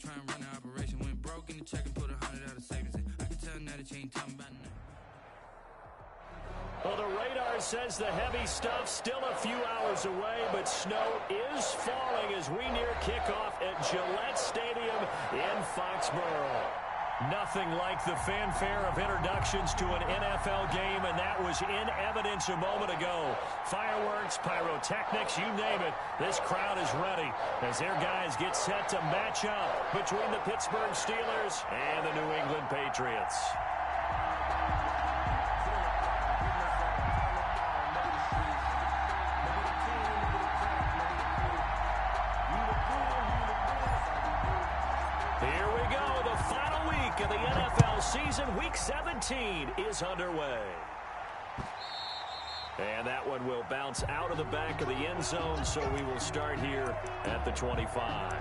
trying to run the operation. Went broke in the check and put 100 out of savings in. I can tell now that you ain't talking about nothing. Well, the radar says the heavy stuff still a few hours away, but snow is falling as we near kickoff at Gillette Stadium in Foxborough. Nothing like the fanfare of introductions to an NFL game, and that was in evidence a moment ago. Fireworks, pyrotechnics, you name it. This crowd is ready as their guys get set to match up between the Pittsburgh Steelers and the New England Patriots. Of the NFL season, Week 17 is underway. And that one will bounce out of the back of the end zone, so we will start here at the 25.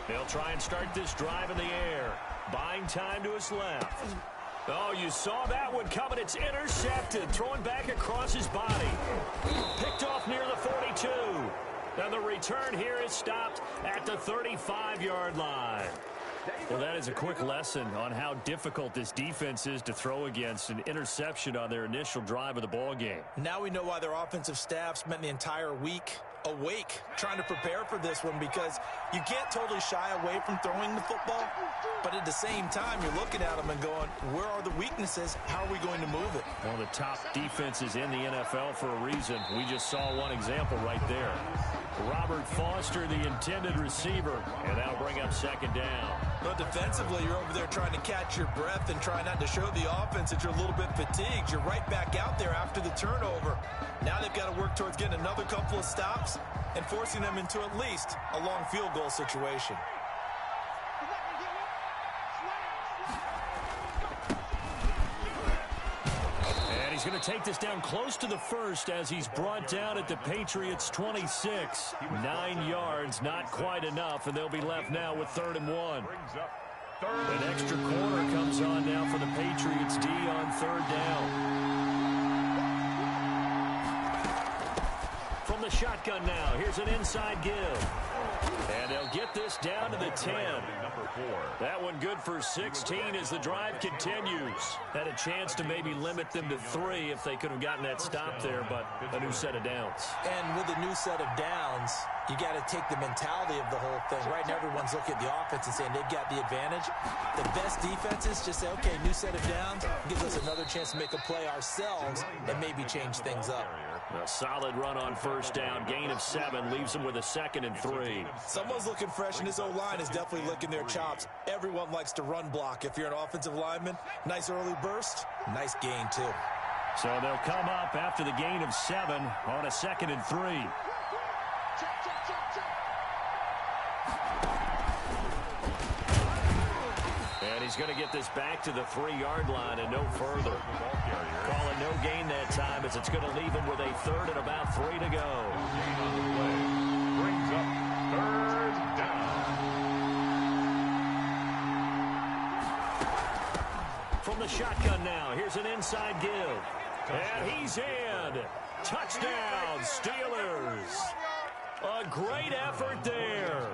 They'll try and start this drive in the air. Buying time to his left. Oh, you saw that one coming. It's intercepted. Thrown back across his body. Picked off near the 42. And the return here is stopped at the 35-yard line. Well, that is a quick lesson on how difficult this defense is to throw against an interception on their initial drive of the ball game. Now we know why their offensive staff spent the entire week awake trying to prepare for this one, because you can't totally shy away from throwing the football, but at the same time you're looking at them and going, where are the weaknesses? How are we going to move it? One of the top defenses in the NFL for a reason. We just saw one example right there. Robert Foster, the intended receiver, and that'll bring up second down. But defensively, you're over there trying to catch your breath and try not to show the offense that you're a little bit fatigued. You're right back out there after the turnover. Now they've got to work towards getting another couple of stops and forcing them into at least a long field goal situation. He's going to take this down close to the first as he's brought down at the Patriots' 26. 9 yards, not quite enough, and they'll be left now with 3rd and 1. An extra corner comes on now for the Patriots D on 3rd down. From the shotgun now, here's an inside give. And they'll get this down to the 10. That one good for 16 as the drive continues. Had a chance to maybe limit them to 3 if they could have gotten that stop there, but a new set of downs. And with a new set of downs, you got to take the mentality of the whole thing. Right now, everyone's looking at the offense and saying they've got the advantage. The best defenses just say, okay, new set of downs, gives us another chance to make a play ourselves and maybe change things up. A solid run on 1st down. Gain of 7 leaves them with a 2nd and 3. Someone's looking fresh, and this O-line is definitely licking their chops. Everyone likes to run block. If you're an offensive lineman, nice early burst, nice gain too. So they'll come up after the gain of 7 on a 2nd and 3. And he's going to get this back to the 3-yard line and no further. Call it no gain that time as it's going to leave him with a 3rd and about 3 to go. Brings up 3rd down. From the shotgun now, here's an inside give. And he's in. Touchdown, Steelers. A great effort there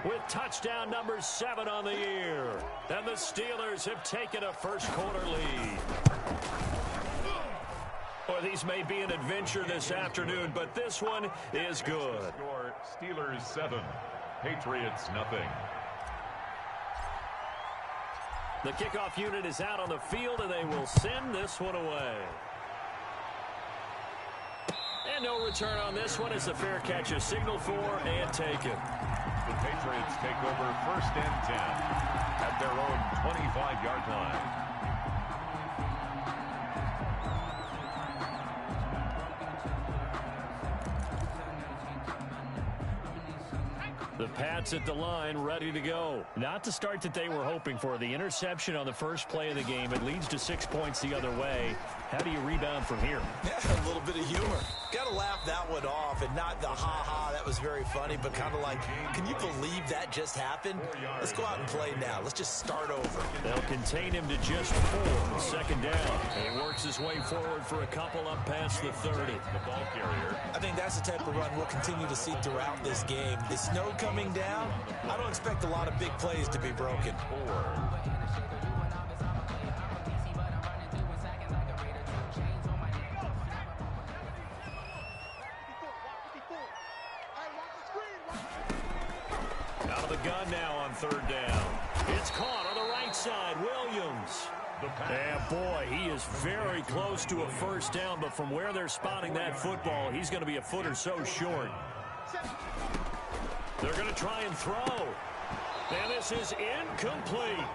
with touchdown number 7 on the year. And the Steelers have taken a first-quarter lead. Well, these may be an adventure this afternoon, but this one is good. Score, Steelers 7, Patriots nothing. The kickoff unit is out on the field, and they will send this one away. And no return on this one as the fair catch is signaled for and taken. The Patriots take over 1st and 10 at their own 25-yard line. Pats at the line, ready to go. Not the start that they were hoping for. The interception on the first play of the game. It leads to 6 points the other way. How do you rebound from here? Yeah, a little bit of humor. Got to laugh that one off, and not the ha-ha, that was very funny, but kind of like, can you believe that just happened? Let's go out and play now. Let's just start over. They'll contain him to just 4. Second down. He works his way forward for a couple up past the 30. The ball carrier. I think that's the type of run we'll continue to see throughout this game. The snow coming down, I don't expect a lot of big plays to be broken. 4. Out of the gun now on third down. It's caught on the right side. Williams. And boy, he is very close to a first down, but from where they're spotting that football, he's going to be a foot or so short. They're going to try and throw. And this is incomplete.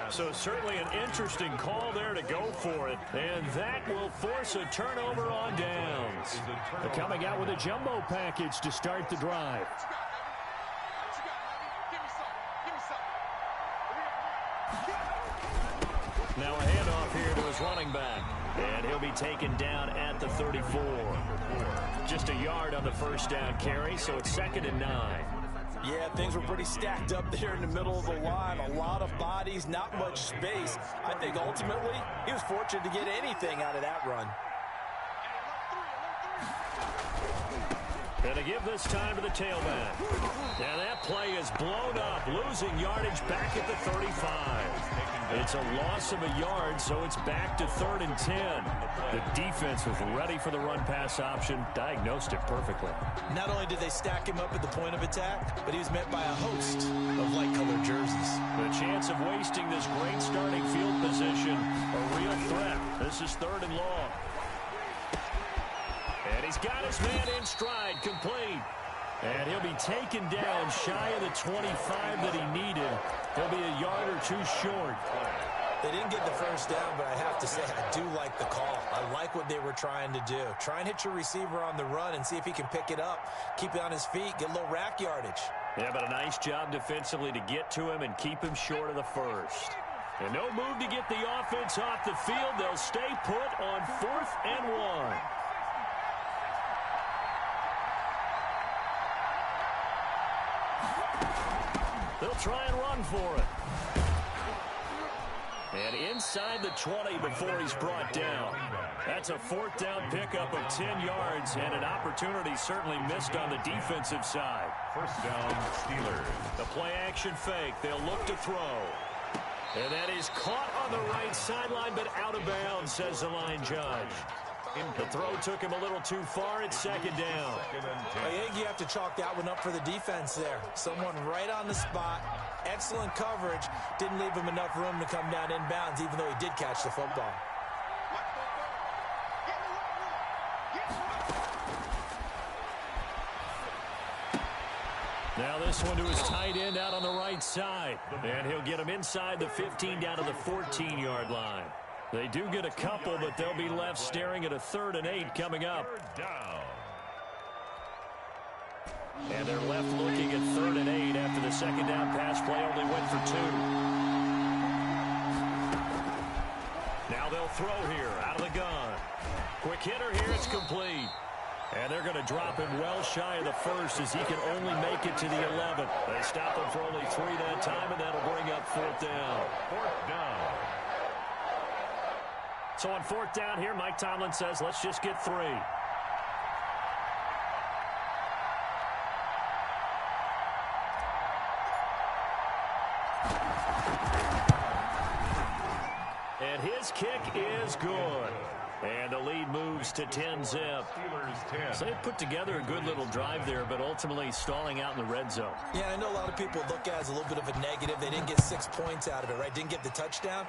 So certainly an interesting call there to go for it. And that will force a turnover on downs. They're coming out with a jumbo package to start the drive. Now a handoff here to his running back. And he'll be taken down at the 34. Just a yard on the first down carry, so it's 2nd and 9. Yeah, things were pretty stacked up there in the middle of the line. A lot of bodies, not much space. I think ultimately he was fortunate to get anything out of that run. And to give this time to the tailback. Now that play is blown up, losing yardage back at the 35. It's a loss of a yard, so it's back to 3rd and 10. The defense was ready for the run-pass option, diagnosed it perfectly. Not only did they stack him up at the point of attack, but he was met by a host of light-colored jerseys. The chance of wasting this great starting field position, a real threat. This is 3rd and long. And he's got his man in stride, complete. And he'll be taken down shy of the 25 that he needed. He'll be a yard or 2 short. They didn't get the first down, but I have to say, I do like the call. I like what they were trying to do. Try and hit your receiver on the run and see if he can pick it up. Keep it on his feet, get a little rack yardage. Yeah, but a nice job defensively to get to him and keep him short of the first. And no move to get the offense off the field. They'll stay put on 4th and 1. They'll try and run for it. And inside the 20 before he's brought down. That's a 4th down pickup of 10 yards, and an opportunity certainly missed on the defensive side. 1st down, Steelers. The play action fake. They'll look to throw. And that is caught on the right sideline, but out of bounds, says the line judge. The throw took him a little too far. It's 2nd down. I think you have to chalk that one up for the defense there. Someone right on the spot. Excellent coverage. Didn't leave him enough room to come down inbounds, even though he did catch the football. Now this one to his tight end out on the right side. And he'll get him inside the 15 down to the 14-yard line. They do get a couple, but they'll be left staring at a 3rd and 8 coming up. And they're left looking at 3rd and 8 after the 2nd down pass play only went for 2. Now they'll throw here out of the gun. Quick hitter here, it's complete. And they're going to drop him well shy of the first as he can only make it to the 11th. They stop him for only 3 that time, and that'll bring up 4th down. 4th down. So on 4th down here, Mike Tomlin says, let's just get 3. And his kick is good. And the lead moves to 10-zip. Steelers 10. So they put together a good little drive there, but ultimately stalling out in the red zone. Yeah, I know a lot of people look at it as a little bit of a negative. They didn't get 6 points out of it, right? Didn't get the touchdown.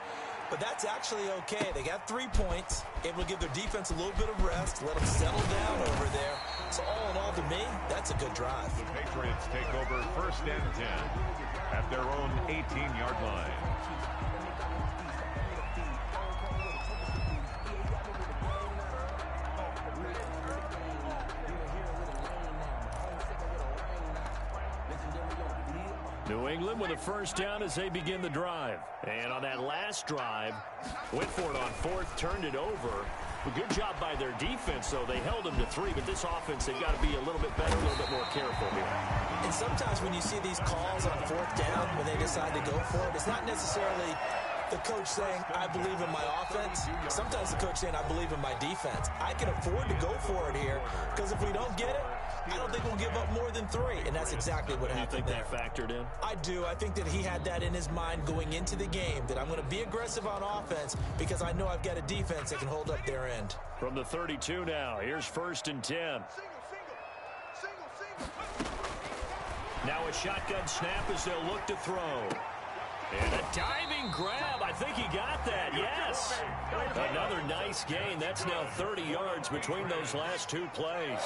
But that's actually okay. They got 3 points, able to give their defense a little bit of rest, let them settle down over there. So all in all, to me, that's a good drive. The Patriots take over 1st and 10 at their own 18-yard line. New England with a first down as they begin the drive. And on that last drive, went for it on fourth, turned it over. A good job by their defense, though. They held them to 3, but this offense, they've got to be a little bit better, a little bit more careful here. And sometimes when you see these calls on fourth down, when they decide to go for it, it's not necessarily the coach saying, I believe in my offense. Sometimes the coach saying, I believe in my defense. I can afford to go for it here, because if we don't get it, I don't think we'll give up more than 3, and that's exactly what happened there. You think that factored in? I do. I think that he had that in his mind going into the game, that I'm going to be aggressive on offense because I know I've got a defense that can hold up their end. From the 32 now, here's 1st and 10. Now a shotgun snap as they'll look to throw. And a diving grab. I think he got that. Yes. Another nice gain. That's now 30 yards between those last 2 plays.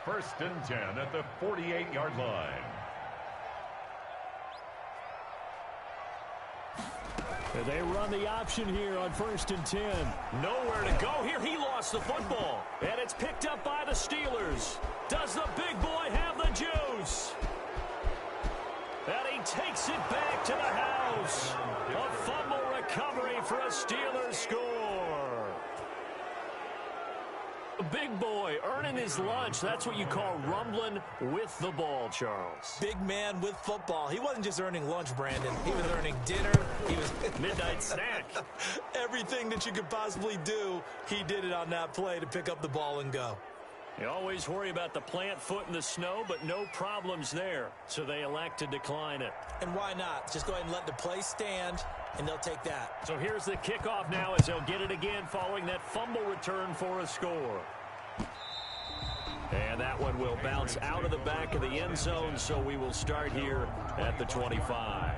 1st and 10 at the 48-yard line. They run the option here on 1st and 10. Nowhere to go here. He lost the football. And it's picked up by the Steelers. Does the big boy have the juice? And he takes it back to the house. A fumble recovery for a Steelers score. Big boy earning his lunch. That's what you call rumbling with the ball, Charles. Big man with football. He wasn't just earning lunch, Brandon. He was earning dinner. He was midnight snack. Everything that you could possibly do, he did it on that play to pick up the ball and go. You always worry about the plant foot in the snow, but no problems there. So they elect to decline it. And why not? Just go ahead and let the play stand, and they'll take that. So here's the kickoff now as they'll get it again following that fumble return for a score. And that one will bounce out of the back of the end zone, so we will start here at the 25.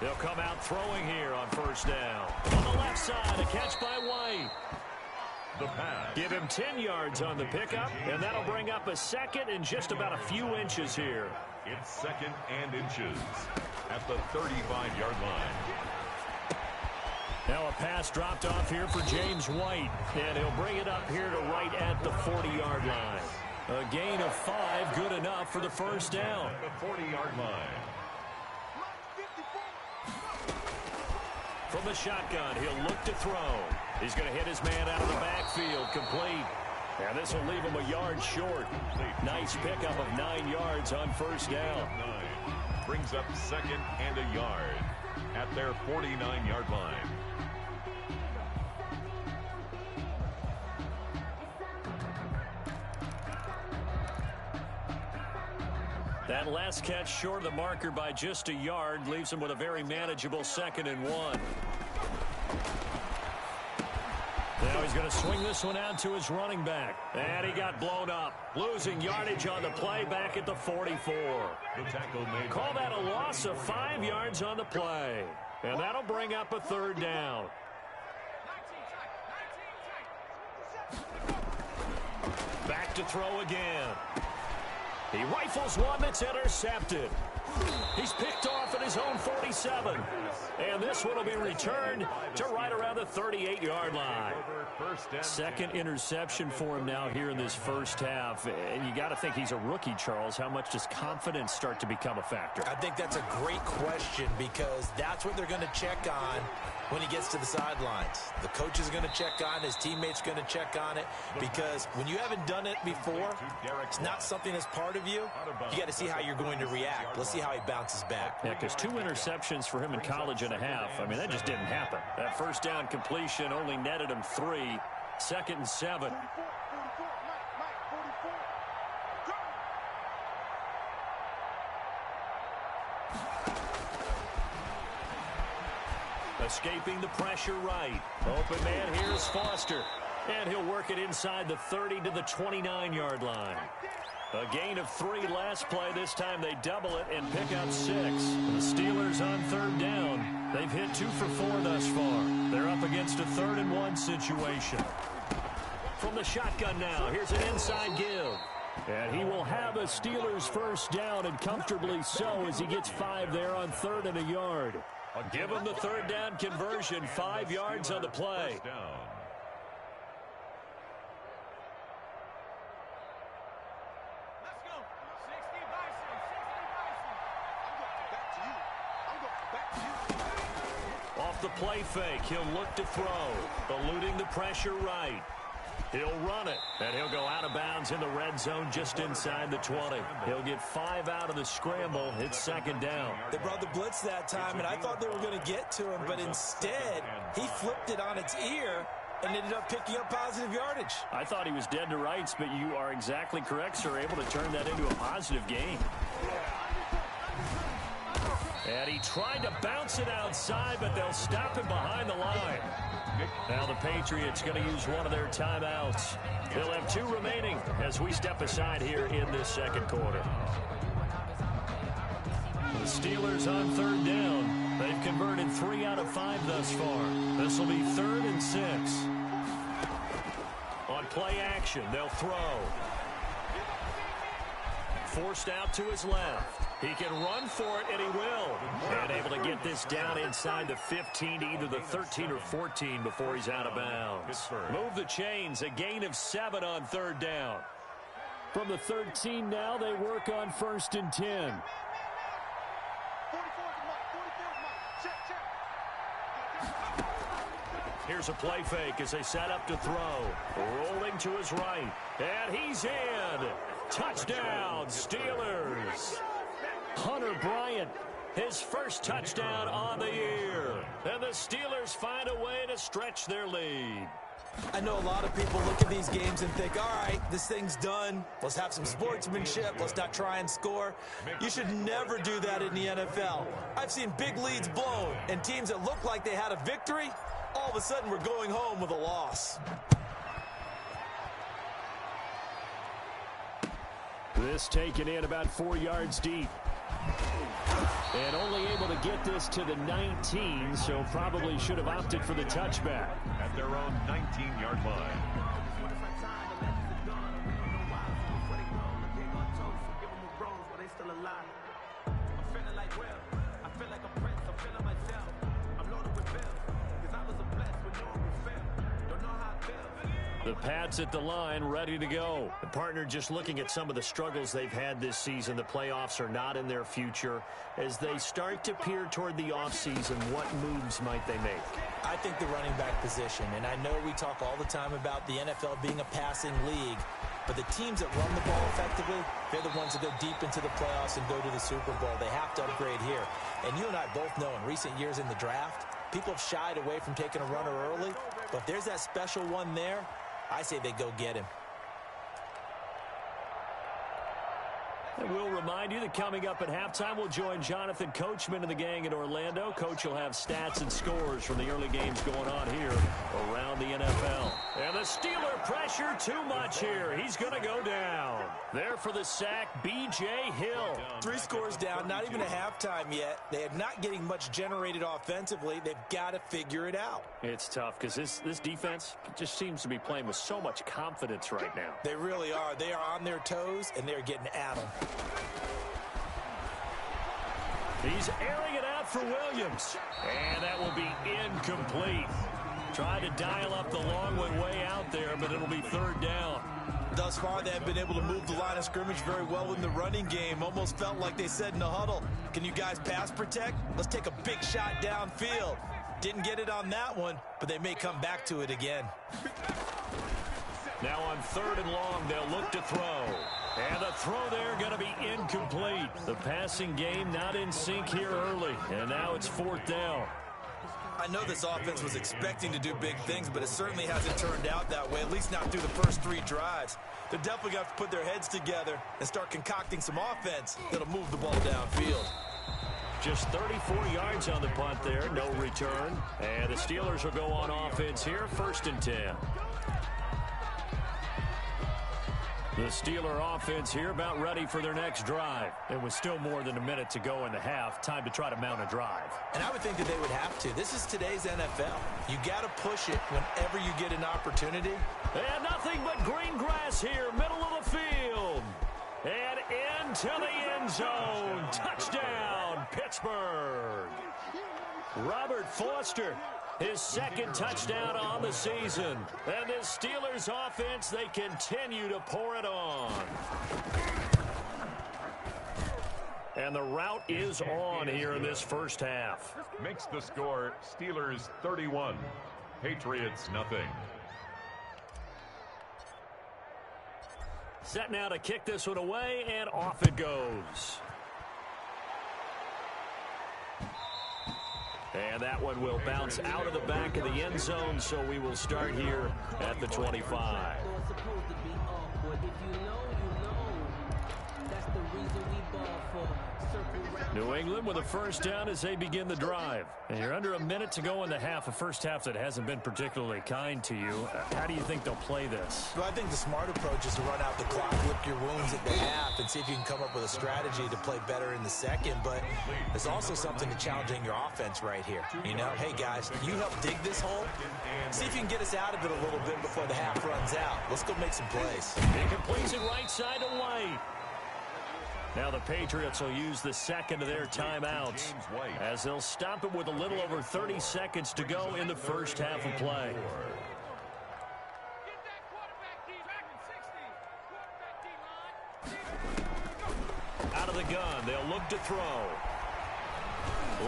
They'll come out throwing here on 1st down. On the left side, a catch by White. The pass. Give him 10 yards on the pickup, and that'll bring up a 2nd and just about a few inches here. It's 2nd and inches at the 35-yard line. Now a pass dropped off here for James White, and he'll bring it up here to right at the 40-yard line. A gain of 5, good enough for the 1st down. At the 40-yard line. From the shotgun, he'll look to throw. He's going to hit his man out of the backfield, complete. And this will leave him a yard short. Nice pickup of 9 yards on 1st down. 9 brings up 2nd and a yard at their 49-yard line. That last catch short of the marker by just a yard leaves him with a very manageable 2nd and 1. Now he's going to swing this one out to his running back. And he got blown up. Losing yardage on the play back at the 44. The tackle made. Call that a loss of 5 yards on the play. And that'll bring up a 3rd down. Back to throw again. He rifles one that's intercepted. He's picked off at his own 47. And this one will be returned to right around the 38-yard line. 2nd interception for him now here in this 1st half. And you got to think he's a rookie, Charles. How much does confidence start to become a factor? I think that's a great question because that's what they're going to check on when he gets to the sidelines. The coach is going to check on it. His teammates going to check on it because when you haven't done it before, it's not something that's part of you. You got to see how you're going to react. Let's see how he bounces back. Yeah, because 2 interceptions for him in college and a half. I mean, that just didn't happen. That 1st down completion only netted him 3. 2nd and 7. Escaping the pressure right. Open man, here's Foster. And he'll work it inside the 30 to the 29-yard line. A gain of 3 last play. This time they double it and pick up 6. The Steelers on 3rd down. They've hit 2 for 4 thus far. They're up against a 3rd and 1 situation. From the shotgun now, here's an inside give. And he will have a Steelers first down, and comfortably so, as he gets 5 there on 3rd and a yard. Give him the 3rd down conversion, 5 yards on the play. Off the play fake, he'll look to throw, eluding the pressure right. He'll run it, and he'll go out of bounds in the red zone just inside the 20. He'll get 5 out of the scramble. It's 2nd down. They brought the blitz that time, and I thought they were going to get to him, but instead, he flipped it on its ear and ended up picking up positive yardage. I thought he was dead to rights, but you are exactly correct, sir. Able to turn that into a positive gain. And he tried to bounce it outside, but they'll stop him behind the line. Now the Patriots going to use one of their timeouts. They'll have 2 remaining as we step aside here in this 2nd quarter. The Steelers on 3rd down. They've converted 3 out of 5 thus far. This will be 3rd and 6. On play action, they'll throw. Forced out to his left. He can run for it, and he will. And able to get this down inside the 15 to either the 13 or 14 before he's out of bounds. Move the chains, a gain of 7 on 3rd down. From the 13 now, they work on 1st and 10. Here's a play fake as they set up to throw. Rolling to his right. And he's in. Touchdown, Steelers. Hunter Bryant, his first touchdown on the year. And the Steelers find a way to stretch their lead. I know a lot of people look at these games and think, all right, this thing's done. Let's have some sportsmanship. Let's not try and score. You should never do that in the NFL. I've seen big leads blown, and teams that look like they had a victory, all of a sudden we're going home with a loss. This taken in about 4 yards deep. And only able to get this to the 19, so probably should have opted for the touchback. At their own 19-yard line. The Pats at the line, ready to go. The partner just looking at some of the struggles they've had this season. The playoffs are not in their future. As they start to peer toward the offseason, what moves might they make? I think the running back position, and I know we talk all the time about the NFL being a passing league, but the teams that run the ball effectively, they're the ones that go deep into the playoffs and go to the Super Bowl. They have to upgrade here. And you and I both know in recent years in the draft, people have shied away from taking a runner early, but if there's that special one there, I say they go get him. And we'll remind you that coming up at halftime, we'll join Jonathan Coachman and the gang in Orlando. Coach will have stats and scores from the early games going on here around the NFL. And the Steeler pressure too much here. He's going to go down. There for the sack, B.J. Hill. 3 scores down, not even a halftime yet. They are not getting much generated offensively. They've got to figure it out. It's tough because this defense just seems to be playing with so much confidence right now. They really are. They are on their toes, and they're getting at them. He's airing it out for Williams. And that will be incomplete. Tried to dial up the long one way out there, but it'll be 3rd down. Thus far, they have been able to move the line of scrimmage very well in the running game. Almost felt like they said in the huddle, can you guys pass protect? Let's take a big shot downfield. Didn't get it on that one, but they may come back to it again. Now on 3rd and long, they'll look to throw. And the throw there going to be incomplete. The passing game not in sync here early. And now it's 4th down. I know this offense was expecting to do big things, but it certainly hasn't turned out that way, at least not through the first 3 drives. They're definitely going to have to put their heads together and start concocting some offense that'll move the ball downfield. Just 34 yards on the punt there, no return. And the Steelers will go on offense here, 1st and 10. The Steeler offense here about ready for their next drive. It was still more than a minute to go in the half. Time to try to mount a drive. And I would think that they would have to. This is today's NFL. You got to push it whenever you get an opportunity. And nothing but green grass here, middle of the field. And into the end zone. Touchdown, Pittsburgh. Robert Foster, his second touchdown on the season. And the Steelers offense, they continue to pour it on. And the route is on here in this first half. Makes the score Steelers 31, Patriots nothing. Set now to kick this one away, and off it goes. And that one will bounce out of the back of the end zone, so we will start here at the 25. New England with a first down as they begin the drive. And you're under a minute to go in the half, a first half that hasn't been particularly kind to you. How do you think they'll play this? Well, I think the smart approach is to run out the clock, lick your wounds at the half, and see if you can come up with a strategy to play better in the second. But there's also something to challenging your offense right here. You know, hey, guys, you help dig this hole. See if you can get us out of it a little bit before the half runs out. Let's go make some plays. He completes it right side to White. Now the Patriots will use the second of their timeouts as they'll stop it with a little over 30 seconds to go in the first half of play. Out of the gun, they'll look to throw.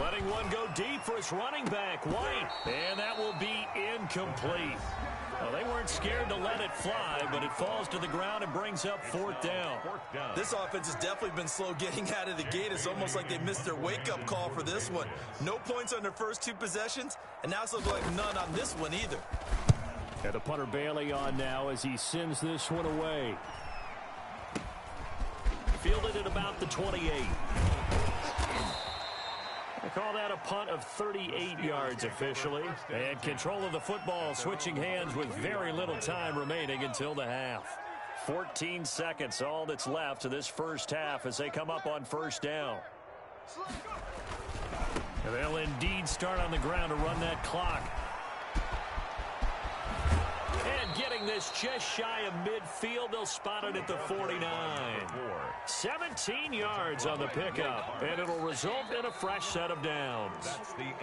Letting one go deep for his running back, White. And that will be incomplete. Well, they weren't scared to let it fly, but it falls to the ground and brings up fourth down. This offense has definitely been slow getting out of the gate. It's almost like they missed their wake-up call for this one. No points on their first two possessions, and now it's looking like none on this one either. And the punter Bailey on now as he sends this one away. Fielded at about the 28. They call that a punt of 38 yards officially. And control of the football switching hands with very little time remaining until the half. 14 seconds, all that's left of this first half as they come up on first down. And they'll indeed start on the ground to run that clock. And getting this just shy of midfield, they'll spot it at the 49. 17 yards on the pickup, and it'll result in a fresh set of downs.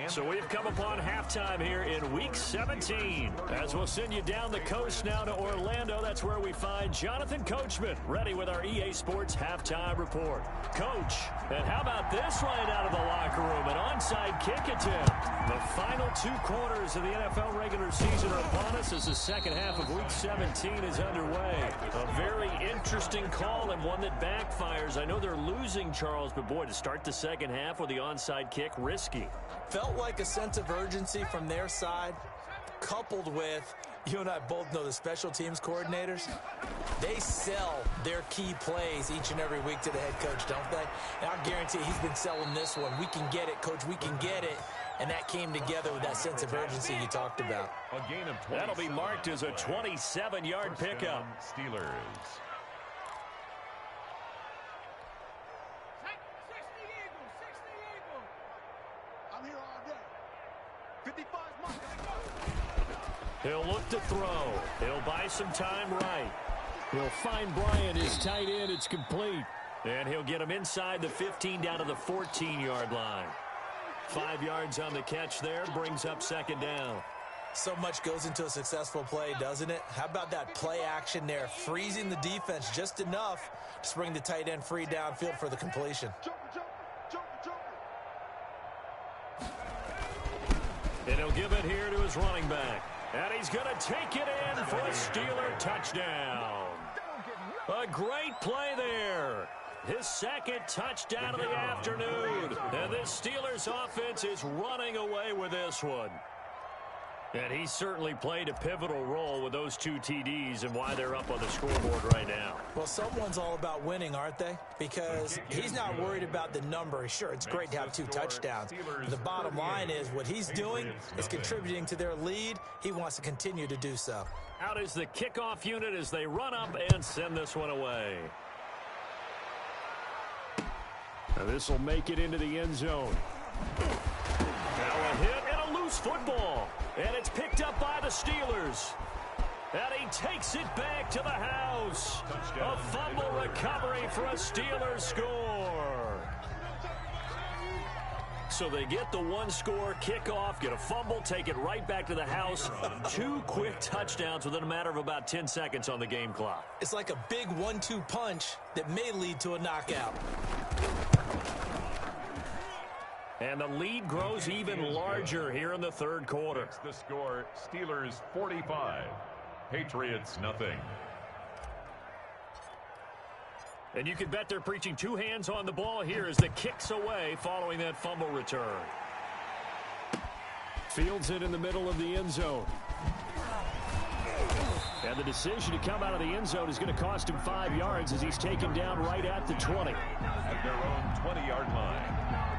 So we've come upon halftime here in Week 17. As we'll send you down the coast now to Orlando, that's where we find Jonathan Coachman, ready with our EA Sports Halftime Report. Coach, and how about this right out of the locker room? An onside kick attempt. The final two quarters of the NFL regular season are upon us as the second half of Week 17 is underway. A very interesting call and one that backfires. I know they're losing, Charles, but boy, to start the second half with the onside kick, risky. Felt like a sense of urgency from their side, coupled with, you and I both know the special teams coordinators, they sell their key plays each and every week to the head coach, don't they? And I guarantee he's been selling this one. We can get it, coach, we can get it. And that came together with that sense of urgency you talked about. A gain of 27. That'll be marked as a 27-yard pickup. Steelers. I'm here all day. 55 mark. He'll look to throw. He'll buy some time right. He'll find Bryant, his tight end. It's complete. And he'll get him inside the 15 down to the 14-yard line. 5 yards on the catch there, brings up second down. So much goes into a successful play, doesn't it? How about that play action there, freezing the defense just enough to bring the tight end free downfield for the completion. And he'll give it here to his running back. And he's going to take it in for a Steeler touchdown. A great play there. His second touchdown of the afternoon. And this Steelers offense is running away with this one. And he certainly played a pivotal role with those two TDs and why they're up on the scoreboard right now. Well, someone's all about winning, aren't they? Because he's not worried about the number. Sure, it's great to have 2 touchdowns. But the bottom line is what he's doing is contributing to their lead. He wants to continue to do so. Out is the kickoff unit as they run up and send this one away. And this will make it into the end zone. Now a hit and a loose football. And it's picked up by the Steelers. And he takes it back to the house. A fumble recovery for a Steelers score. So they get the one-score kickoff, get a fumble, take it right back to the house. 2 quick touchdowns within a matter of about 10 seconds on the game clock. It's like a big 1-2 punch that may lead to a knockout. And the lead grows even larger here in the third quarter. It's the score, Steelers 45, Patriots nothing. And you can bet they're preaching 2 hands on the ball here as the kick's away following that fumble return. Fields it in the middle of the end zone. And the decision to come out of the end zone is going to cost him 5 yards as he's taken down right at the 20. At their own 20-yard line.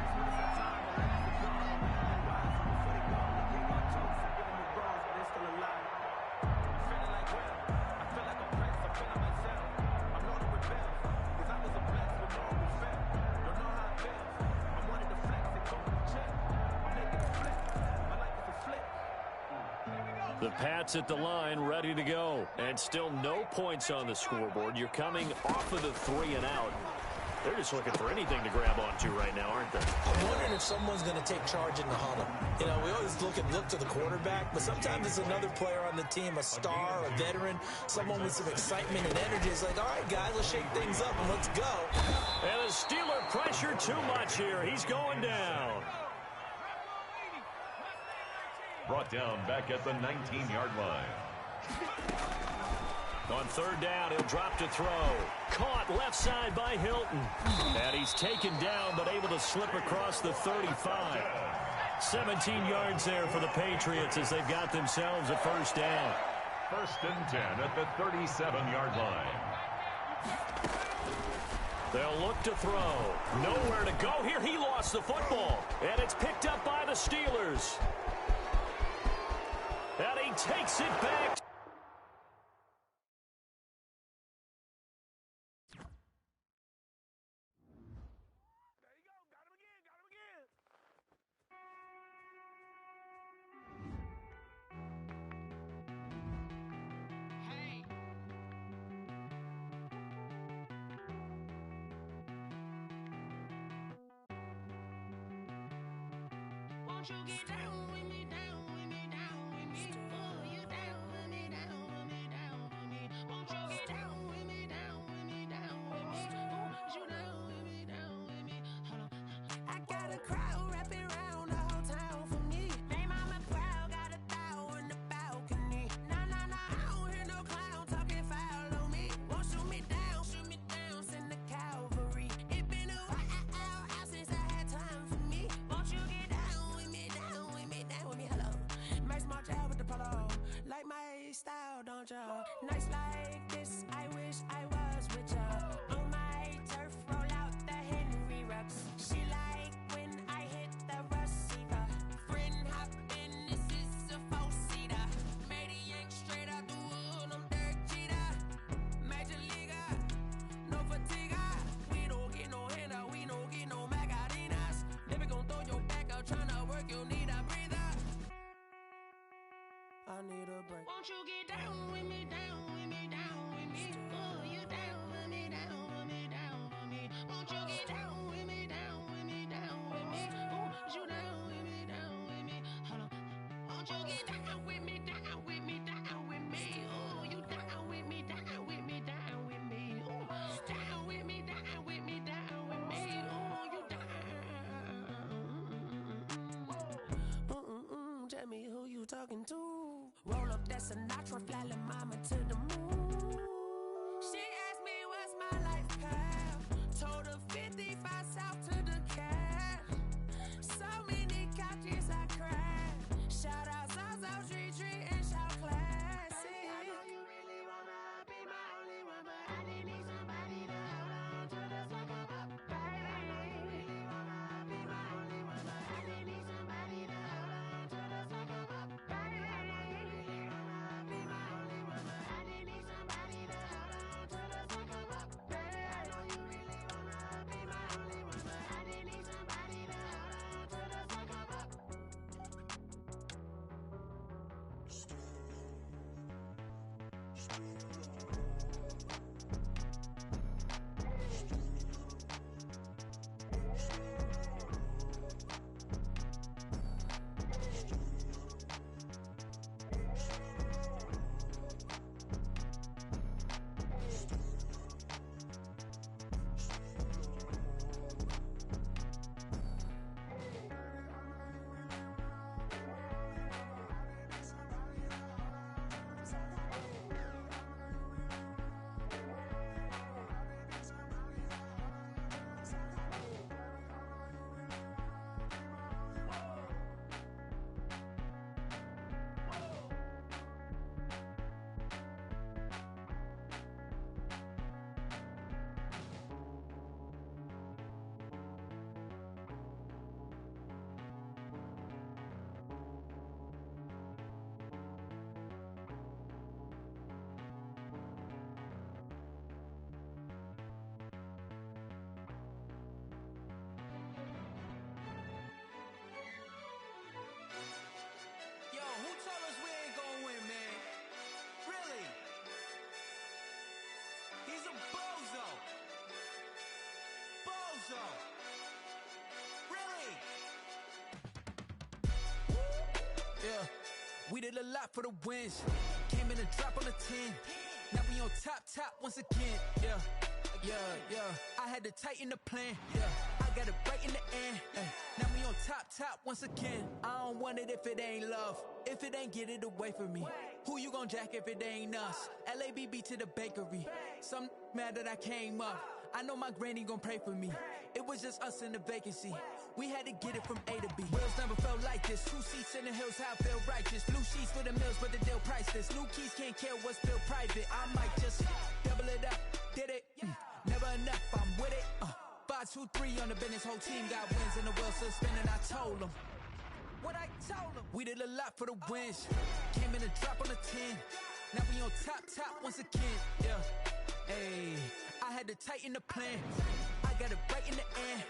The Pats at the line, ready to go. And still no points on the scoreboard. You're coming off of the 3 and out. They're just looking for anything to grab onto right now, aren't they? I'm wondering if someone's going to take charge in the huddle. You know, we always look to the quarterback, but sometimes it's another player on the team, a star, a veteran, someone with some excitement and energy. It's like, all right, guys, let's shake things up and let's go. And the Steeler pressure too much here. He's going down. Brought down back at the 19-yard line. On third down, he'll drop to throw. Caught left side by Hilton. And he's taken down, but able to slip across the 35. 17 yards there for the Patriots as they've got themselves a first down. 1st and 10 at the 37-yard line. They'll look to throw. Nowhere to go here. He lost the football. And it's picked up by the Steelers. And he takes it back. Won't you get down with me, down with me, down with me? Oh, you down with me, down with me, down with me? Won't you get down with me, down with me, down with me? Oh, you down with me, down with me? Hold on. I got a crowd wrapping around the whole town for me. Name on my crowd, got a thou in the balcony. Nah, nah, nah, I don't hear no clown talking foul on me. Won't shoot me down, send the cavalry. It been a while since I had time for me. Won't you get down with me, down with me, down with me? Hello. Max March out with the polo. Like my style, don't y'all? Nights like this, I wish I was with y'all. On my turf, roll out the Henry Rux. She like when I hit the receiver. Friend hop in, this is a 4-seater. Made a yank straight out the wood, I'm Derek Jeter. Major leaguer, no fatigue. We don't get no handout, we don't get no Magarinas. Never gon' throw your back out, tryna work, you need a breather. I need a break. Won't you get down with me, down with me, down with me? Oh, you down with me, down with me, down with me? Won't you get down with me, down with me, down with me? Oh, you down with me, down with me? Hold on. Won't you get down with me, down with me, down with me? Oh, you down with me, down with me, down with me? Oh, down with me, down with me, down with me? Oh, you down. Tell me who you talking to. Roll up that Sinatra, fly la mama to the moon. She asked me what's my life path. Told her 55 south to the cat. So many couches I cried. Shout out South Street and shout classy. I know you really wanna be my only one, but I didn't need somebody to hold on to the fuck up. Baby, I know you really wanna be my only one, but I didn't need somebody to hold on to the fuck up. Baby, I know you really wanna be my only one. We did a lot for the wins. Came in a drop on the 10. Now we on top once again. Yeah. I had to tighten the plan. Yeah, I got it right in the end. Now we on top once again. I don't want it if it ain't love. If it ain't, get it away from me. Who you gon' jack if it ain't us? LABB to the bakery. Some mad that I came up. I know my granny gon' pray for me. It was just us in the vacancy. We had to get it from A to B. Wheels never felt like this. 2 seats in the hills, how I feel righteous. Blue sheets for the mills, but the deal priceless. New keys can't care what's still private. I might just double it up. Did it? Never enough, I'm with it. 5, 2, 3 on the business. Whole team got wins and the wheels still spinning. I told them what I told them. We did a lot for the wins. Came in a drop on the 10. Now we on top once again. Yeah. Hey, I had to tighten the plan. I got it right in the end.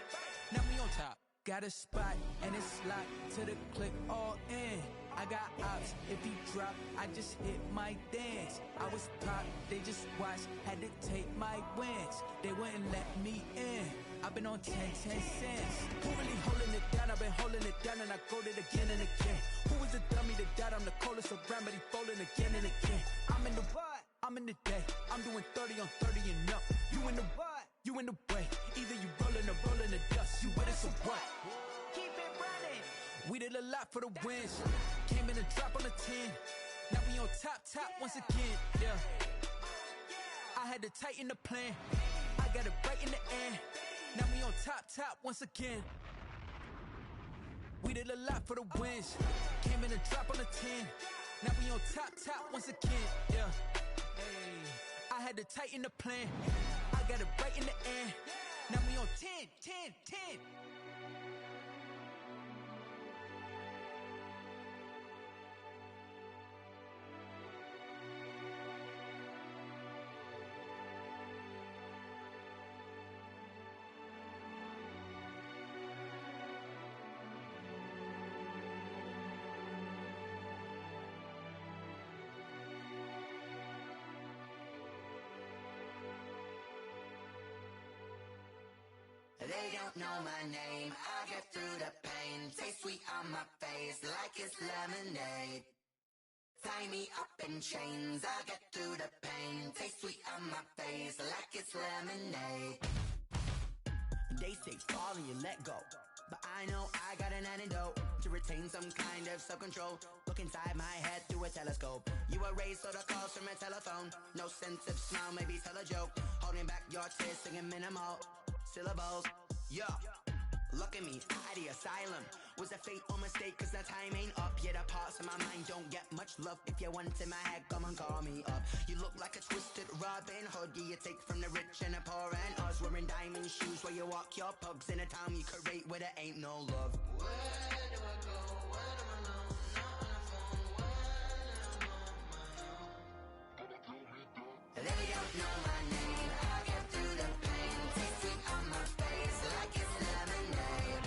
Now we on top. Got a spot and it's locked to the click all in. I got ops, if he drop, I just hit my dance. I was top, they just watched, had to take my wins. They wouldn't let me in. I've been on 10 cents. Who really holding it down? I've been holding it down and I go it again and again. Who was the dummy that died? I'm the coldest around, but he folding again and again. I'm in the what? I'm in the day. I'm doing 30 on 30 and up. You in the what? You in the way. Either you rolling or rolling the dust. You with us or what? Keep it running. We did a lot for the wins. Came in a drop on the 10. Now we on top once again. Yeah. I had to tighten the plan. I got it right in the end. Now we on top once again. We did a lot for the wins. Came in a drop on the 10. Now we on top once again. Yeah. Hey, I had to tighten the plan. I got it right in the end. Now we on 10. They don't know my name, I get through the pain. Taste sweet on my face like it's lemonade. Tie me up in chains, I get through the pain. Taste sweet on my face like it's lemonade. They say fall and you let go, but I know I got an antidote to retain some kind of self-control. Look inside my head through a telescope. You erase all the calls from a telephone. No sense of smile, maybe tell a joke. Holding back your tears, singing minimal syllables. Yeah, look at me, out the asylum. Was a fate or mistake, cause the time ain't up. Yeah, the parts of my mind don't get much love. If you want in my head, come and call me up. You look like a twisted Robin Hood. Yeah, you take from the rich and the poor and us. Wearing diamond shoes where you walk your pugs in a town you create where there ain't no love. Where do I go? When I'm alone? Not on the phone. When I'm on my own. They don't know my name. I get through the pain. Taste sweet on my face like it's lemonade.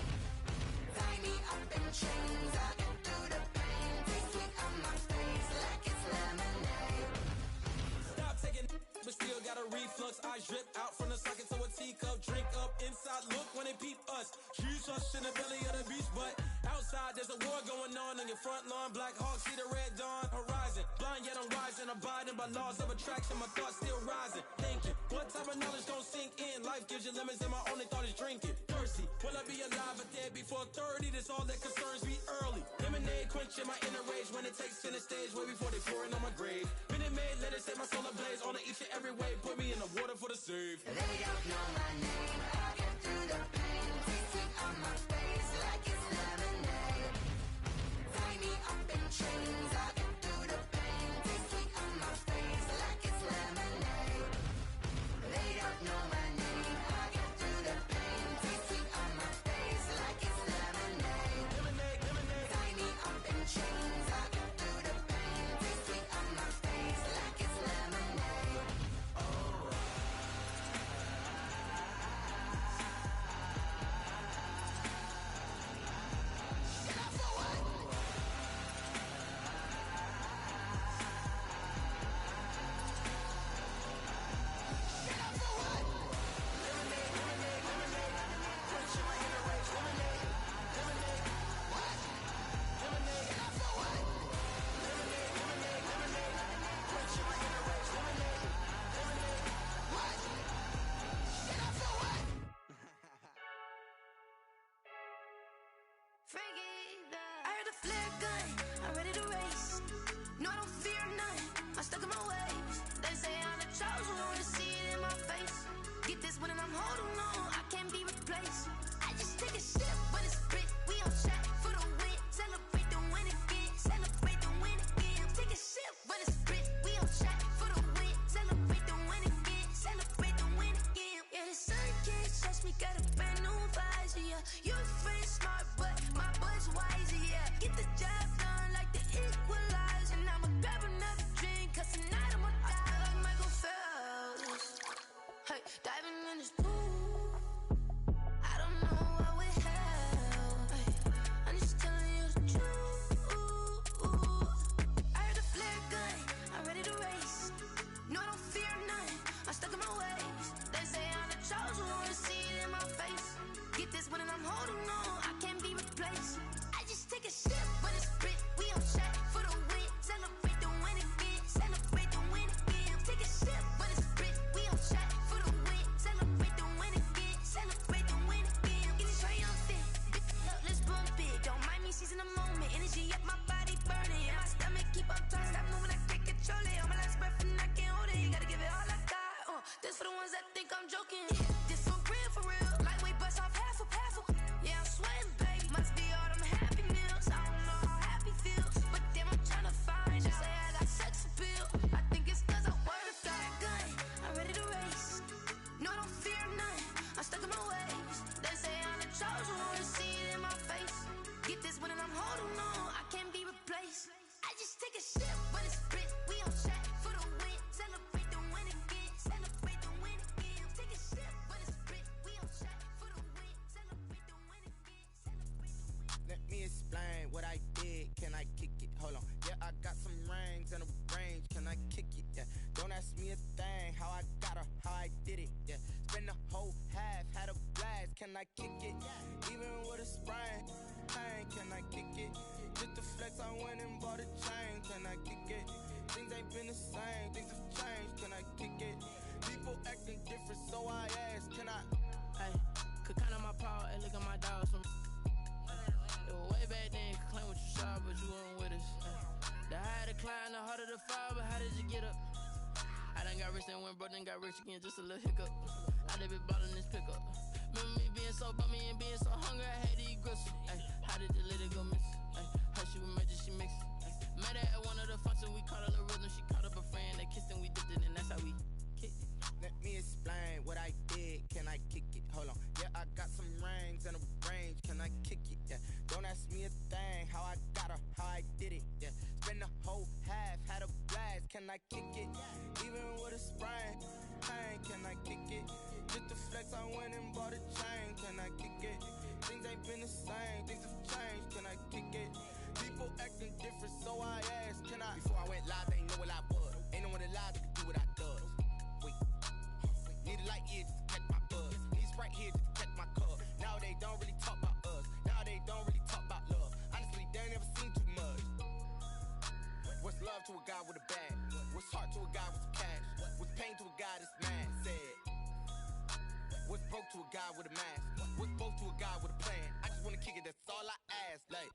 Tie me up in chains. I get through the pain. Taste sweet on my face like it's lemonade. reflux, eyes drip out from the socket to a teacup. Drink up inside, look when they peep us. Choose us in the belly of the beast, but outside there's a war going on your front lawn. Black Hawk, see the red dawn horizon. Blind yet I'm rising, abiding by laws of attraction. My thoughts still rising, thinking what type of knowledge don't sink in? Life gives you lemons and my only thought is drinking. Thirsty, will I be alive or dead before 30? That's all that concerns me early. Lemonade quenching my inner rage when it takes center stage, way before they pour it on my grave. Minute Maid, let it set my soul ablaze on each and every way. Put me in the water for the save. They don't know my name. I'll get through the pain. Taste sweet on my face like it's lemonade. Tie me up in chains. I'll get through the pain. Taste sweet on my face like it's lemonade. They don't know my name. I'll get through the pain. Taste sweet on my face like it's lemonade. Lemonade, lemonade. Tie me up in chains. I'll get through the pain. Taste sweet on my face like it's lemonade. I heard the flare gun, I'm ready to race. No, I don't fear none, I'm stuck in my ways. They say I'm the chosen one, to see it in my face. Get this one and I'm holding on, I can't be replaced. I just take a sip, but it's spit, we on shot for the win. Celebrate the win again, celebrate the win again. Take a sip, but it's spit, we on shot for the win. Celebrate the win again, celebrate the win again. Yeah, the sun can't touch me, got a brand new visor, yeah. Your friend smart, but my boy's wiser, yeah. Get the job done like the equalizer. And I'ma grab another drink, cause tonight I'ma die like Michael Phelps. Hey, diving in this pool, I don't know what would help. Hey, I'm just telling you the truth. I heard the flare gun, I'm ready to race. No, I don't fear none, I'm stuck in my ways. They say I'm the chosen one, to see it in my face. Get this one and I'm holding on, I can't be replaced. I just take a sip, but it's spit, we on shot for the win. Celebrate the win again, celebrate the win again. Take a sip, but it's spit, we on shot for the win. Celebrate the win again, celebrate the win again. Get this triumphant, look, let's bump it. Don't mind me seizing the moment, energy up my body burning. And my stomach keep on turning, stop moving, I can't control it. On my last breath and I can't hold it, you gotta give it all I got. This for the ones that think I'm joking. This for real, lightweight bust off half a half. Yeah, I'm sweating, babe, must be all them happy meals. I don't know how happy feels, but damn, I'm tryna find out. Say I got sex appeal, I think it's cause I work out. Gun, I'm ready to race. No, I don't fear none, I'm stuck in my ways. They say I'm the chosen one, to see it in my face. Get this one and I'm holding on, I can't be replaced. I just take a sip, but it's spit, we on shot for the win. Celebrate the win again, celebrate the win again. Take a sip, but it's spit, we on shot for the win. Celebrate the win again, celebrate the win. Let me explain what I did. Can I kick it? Hold on. Yeah, I got some rings and a range. Can I kick it? Yeah. Don't ask me a thing. How I got her, how I did it. Yeah. Spend the whole half, had a blast. Can I kick it? Even with a sprain. Pain, can I kick it? Just to flex, I went and bought a chain. Can I kick it? Things ain't been the same. Things have changed. Can I kick it? People acting different, so I asked. Can I? Hey, could count on my power and look at my dogs from. It was way back then, could claim what you saw, but you weren't with us. The higher the climb, the harder the fall, but how did you get up? I done got rich and went broke, then got rich again, just a little hiccup. I done been ballin' this pickup. Remember me being so bummy and being so hungry, I had to eat gristle. Ay, how did the lady go miss? Ay, how she was magic, she mixed. Met her at one of the functions, we caught a little rhythm, she caught up a friend, they kissed and we dipped it, and that's how we kicked it. Let me explain what I did. Can I kick it? Hold on. Yeah, I got some rings and a range. Can I kick it? Yeah. Don't ask me a thing. How I got her, how I did it. Yeah. Spend the whole half, had a blast. Can I kick it? Even with a sprain. Pain, can I kick it? Just to flex, I went and bought a chain. Can I kick it? Things ain't been the same. Things have changed. Can I kick it? People acting different, so I asked. Can I? Before I went live, they know what I was. Ain't no one alive that could do what I does. What's heart to a guy with some cash? What's pain to a guy that's mad? Said. What's broke to a guy with a mask? What's both to a guy with a plan? I just wanna kick it, that's all I ask. Like,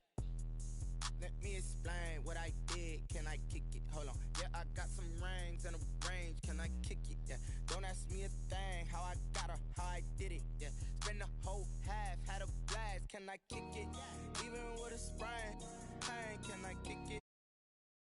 let me explain what I did. Can I kick it? Hold on. Yeah, I got some rings and a range. Can I kick it? Yeah. Don't ask me a thing. How I got her, how I did it. Yeah. Spend the whole half, had a blast. Can I kick it? Even with a sprain, pain, can I kick it?